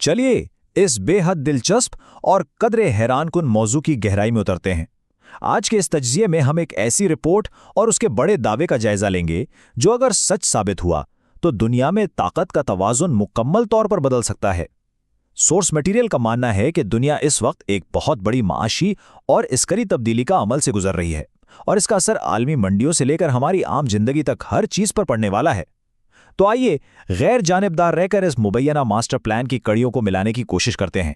चलिए इस बेहद दिलचस्प और कदरे हैरान कुन मौजू की गहराई में उतरते हैं। आज के इस तज्जिये में हम एक ऐसी रिपोर्ट और उसके बड़े दावे का जायजा लेंगे जो अगर सच साबित हुआ तो दुनिया में ताकत का तवाज़ुन मुकम्मल तौर पर बदल सकता है। सोर्स मटेरियल का मानना है कि दुनिया इस वक्त एक बहुत बड़ी माशी और इस्करी तब्दीली का अमल से गुजर रही है और इसका असर आलमी मंडियों से लेकर हमारी आम जिंदगी तक हर चीज़ पर पड़ने वाला है। तो आइए गैर जानिबदार रहकर इस मुबैना मास्टर प्लान की कड़ियों को मिलाने की कोशिश करते हैं।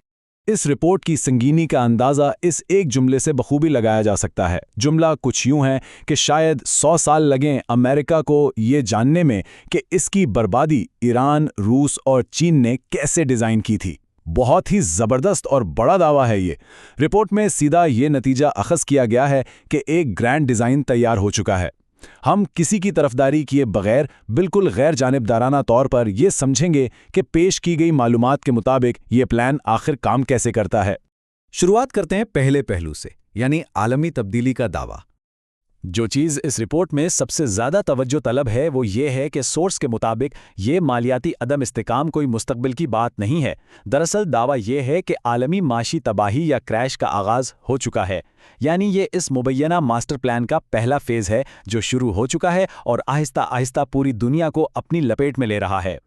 इस रिपोर्ट की संगीनी का अंदाज़ा इस एक जुमले से बखूबी लगाया जा सकता है। जुमला कुछ यूं है कि शायद 100 साल लगें अमेरिका को ये जानने में कि इसकी बर्बादी ईरान, रूस और चीन ने कैसे डिज़ाइन की थी। बहुत ही ज़बरदस्त और बड़ा दावा है ये। रिपोर्ट में सीधा ये नतीजा अखज़ किया गया है कि एक ग्रैंड डिज़ाइन तैयार हो चुका है। हम किसी की तरफदारी किए बगैर बिल्कुल गैर जानिबदाराना तौर पर यह समझेंगे कि पेश की गई मालूमात के मुताबिक ये प्लान आखिर काम कैसे करता है। शुरुआत करते हैं पहले पहलू से, यानी आलमी तब्दीली का दावा। जो चीज़ इस रिपोर्ट में सबसे ज़्यादा तवज्जो तलब है वो ये है कि सोर्स के मुताबिक ये मालियाती अदम इस्तेकाम कोई मुस्तकबिल की बात नहीं है। दरअसल दावा ये है कि आलमी माशी तबाही या क्रैश का आगाज़ हो चुका है, यानी ये इस मुबैना मास्टर प्लान का पहला फेज़ है जो शुरू हो चुका है और आहिस्ता आहिस्ता पूरी दुनिया को अपनी लपेट में ले रहा है।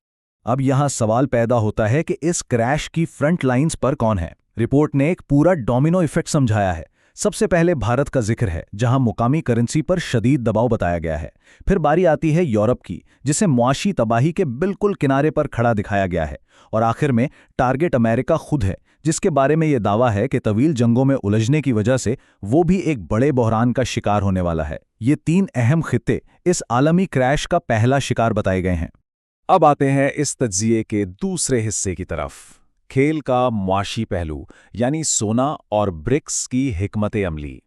अब यहाँ सवाल पैदा होता है कि इस क्रैश की फ्रंट लाइन्स पर कौन है। रिपोर्ट ने एक पूरा डोमिनो इफेक्ट समझाया है। सबसे पहले भारत का जिक्र है, जहां मुकामी करेंसी पर शदीद दबाव बताया गया है। फिर बारी आती है यूरोप की, जिसे मुआशी तबाही के बिल्कुल किनारे पर खड़ा दिखाया गया है। और आखिर में टारगेट अमेरिका खुद है, जिसके बारे में यह दावा है कि तवील जंगों में उलझने की वजह से वो भी एक बड़े बहरान का शिकार होने वाला है। ये तीन अहम खित्ते इस आलमी क्रैश का पहला शिकार बताए गए हैं। अब आते हैं इस तज्जिये के दूसरे हिस्से की तरफ, खेल का मुआशी पहलू, यानी सोना और ब्रिक्स की हिकमत अमली।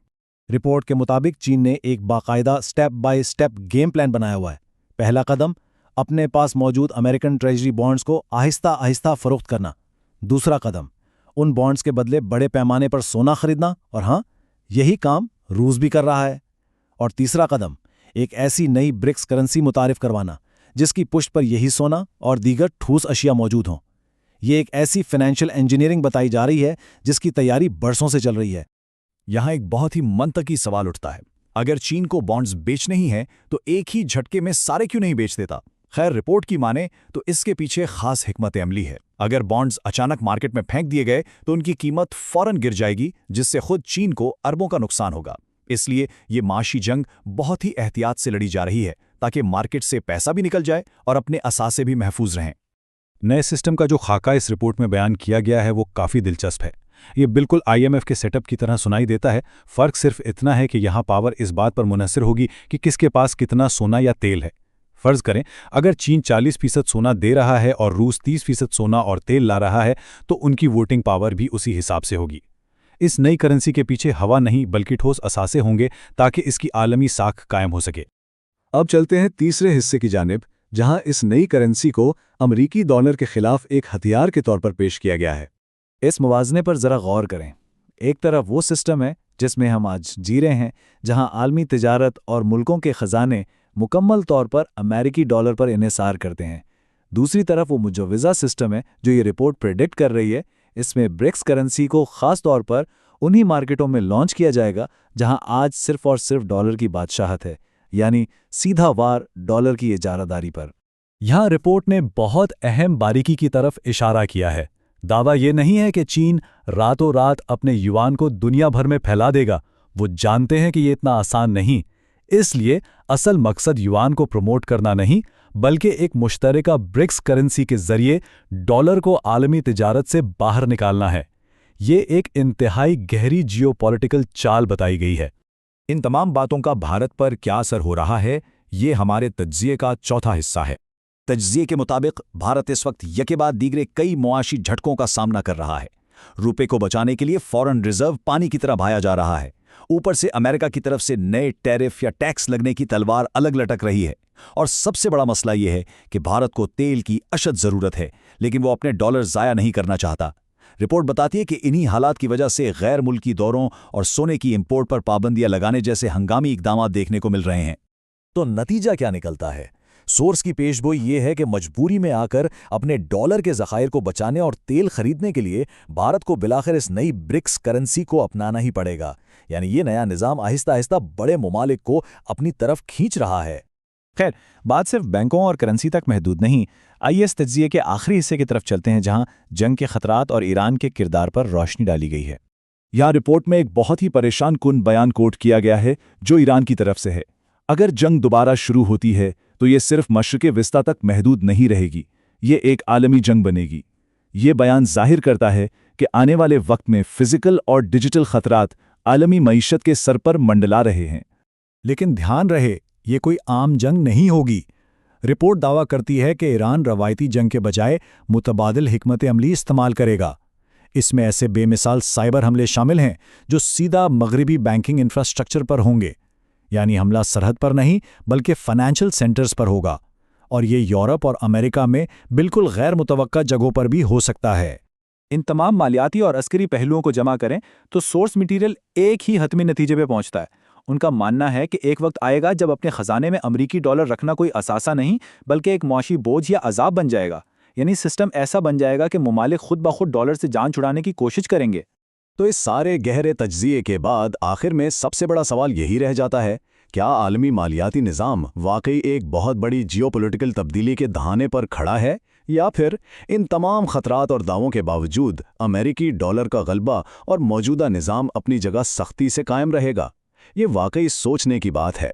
रिपोर्ट के मुताबिक चीन ने एक बाकायदा step by step game plan बनाया हुआ है। पहला कदम, अपने पास मौजूद अमेरिकन ट्रेजरी बॉन्ड्स को आहिस्ता आहिस्ता फरोख्त करना। दूसरा कदम, उन बॉन्ड्स के बदले बड़े पैमाने पर सोना खरीदना, और हाँ, यही काम रूस भी कर रहा है। और तीसरा कदम, एक ऐसी नई ब्रिक्स करेंसी मुतारिफ करवाना जिसकी पुष्ट पर यही सोना और दीगर ठोस अशिया मौजूद हों। ये एक ऐसी फाइनेंशियल इंजीनियरिंग बताई जा रही है जिसकी तैयारी बरसों से चल रही है। यहाँ एक बहुत ही मंतकी सवाल उठता है, अगर चीन को बॉन्ड्स बेचने ही हैं तो एक ही झटके में सारे क्यों नहीं बेच देता। खैर, रिपोर्ट की माने तो इसके पीछे खास हिकमत अमली है। अगर बॉन्ड्स अचानक मार्केट में फेंक दिए गए तो उनकी कीमत फौरन गिर जाएगी, जिससे खुद चीन को अरबों का नुकसान होगा। इसलिए ये माशी जंग बहुत ही एहतियात से लड़ी जा रही है ताकि मार्केट से पैसा भी निकल जाए और अपने असासे भी महफूज रहें। नए सिस्टम का जो खाका इस रिपोर्ट में बयान किया गया है वो काफ़ी दिलचस्प है। ये बिल्कुल IMF के सेटअप की तरह सुनाई देता है। फ़र्क सिर्फ इतना है कि यहाँ पावर इस बात पर मुनहसर होगी कि किसके पास कितना सोना या तेल है। फ़र्ज़ करें अगर चीन 40% सोना दे रहा है और रूस 30% सोना और तेल ला रहा है तो उनकी वोटिंग पावर भी उसी हिसाब से होगी। इस नई करेंसी के पीछे हवा नहीं बल्कि ठोस असासे होंगे ताकि इसकी आलमी साख कायम हो सके। अब चलते हैं तीसरे हिस्से की जानिब, जहां इस नई करेंसी को अमरीकी डॉलर के खिलाफ एक हथियार के तौर पर पेश किया गया है। इस मुवाज़ने पर ज़रा गौर करें। एक तरफ वो सिस्टम है जिसमें हम आज जी रहे हैं, जहां आलमी तिजारत और मुल्कों के ख़जाने मुकम्मल तौर पर अमेरिकी डॉलर पर इन्हिसार करते हैं। दूसरी तरफ वो मुजव्वज़ा सिस्टम है जो ये रिपोर्ट प्रेडिक्ट कर रही है। इसमें ब्रिक्स करेंसी को ख़ास तौर पर उन्हीं मार्केटों में लॉन्च किया जाएगा जहां आज सिर्फ और सिर्फ डॉलर की बादशाहत है, यानी सीधा वार डॉलर की इजारादारी पर। यहाँ रिपोर्ट ने बहुत अहम बारीकी की तरफ इशारा किया है। दावा ये नहीं है कि चीन रातों रात अपने युआन को दुनिया भर में फैला देगा। वो जानते हैं कि ये इतना आसान नहीं। इसलिए असल मकसद युआन को प्रमोट करना नहीं बल्कि एक मुश्तरका ब्रिक्स करेंसी के जरिए डॉलर को आलमी तिजारत से बाहर निकालना है। ये एक इंतहाई गहरी जियोपॉलिटिकल चाल बताई गई है। इन तमाम बातों का भारत पर क्या असर हो रहा है, ये हमारे तज्जिये का चौथा हिस्सा है। तज्जिये के मुताबिक भारत इस वक्त यके बाद दीगरे कई मुआशी झटकों का सामना कर रहा है। रुपए को बचाने के लिए फॉरेन रिजर्व पानी की तरह बहाया जा रहा है। ऊपर से अमेरिका की तरफ से नए टैरिफ या टैक्स लगने की तलवार अलग लटक रही है। और सबसे बड़ा मसला यह है कि भारत को तेल की अशद ज़रूरत है, लेकिन वो अपने डॉलर ज़ाया नहीं करना चाहता। रिपोर्ट बताती है कि इन्हीं हालात की वजह से गैर मुल्की दौरों और सोने की इंपोर्ट पर पाबंदियां लगाने जैसे हंगामी इकदाम देखने को मिल रहे हैं। तो नतीजा क्या निकलता है? سورس کی پیشگوئی یہ ہے کہ مجبوری میں آ کر اپنے ڈالر کے ذخائر کو بچانے اور تیل خریدنے کے لیے بھارت کو بلاخر اس نئی برکس کرنسی کو اپنانا ہی پڑے گا۔ یعنی یہ نیا نظام آہستہ آہستہ بڑے ممالک کو اپنی طرف کھینچ رہا ہے۔ خیر، بات صرف بینکوں اور کرنسی تک محدود نہیں۔ آئیے اس تجزیے کے آخری حصے کی طرف چلتے ہیں، جہاں جنگ کے خطرات اور ایران کے کردار پر روشنی ڈالی گئی ہے۔ یہاں رپورٹ میں ایک بہت ہی پریشان کن بیان کوٹ کیا گیا ہے جو ایران کی طرف سے ہے۔ اگر جنگ دوبارہ شروع ہوتی ہے تو یہ صرف مشرق وسطیٰ تک محدود نہیں رہے گی، یہ ایک عالمی جنگ بنے گی۔ یہ بیان ظاہر کرتا ہے کہ آنے والے وقت میں فزیکل اور ڈیجیٹل خطرات عالمی معیشت کے سر پر منڈلا رہے ہیں۔ لیکن دھیان رہے، یہ کوئی عام جنگ نہیں ہوگی۔ رپورٹ دعویٰ کرتی ہے کہ ایران روایتی جنگ کے بجائے متبادل حکمت عملی استعمال کرے گا۔ اس میں ایسے بے مثال سائبر حملے شامل ہیں جو سیدھا مغربی بینکنگ انفراسٹرکچر پر ہوں گے، یعنی حملہ سرحد پر نہیں بلکہ فائنینشل سینٹرز پر ہوگا، اور یہ یورپ اور امریکہ میں بالکل غیر متوقع جگہوں پر بھی ہو سکتا ہے۔ ان تمام مالیاتی اور عسکری پہلوؤں کو جمع کریں تو سورس مٹیریل ایک ہی حتمی نتیجے پہ پہنچتا ہے۔ ان کا ماننا ہے کہ ایک وقت آئے گا جب اپنے خزانے میں امریکی ڈالر رکھنا کوئی اثاثہ نہیں بلکہ ایک معاشی بوجھ یا عذاب بن جائے گا، یعنی سسٹم ایسا بن جائے گا کہ ممالک خود بخود ڈالر سے جان چھڑانے کی کوشش کریں گے۔ تو اس سارے گہرے تجزیے کے بعد آخر میں سب سے بڑا سوال یہی رہ جاتا ہے، کیا عالمی مالیاتی نظام واقعی ایک بہت بڑی جیو پولیٹیکل تبدیلی کے دہانے پر کھڑا ہے، یا پھر ان تمام خطرات اور دعووں کے باوجود امریکی ڈالر کا غلبہ اور موجودہ نظام اپنی جگہ سختی سے قائم رہے گا؟ یہ واقعی سوچنے کی بات ہے۔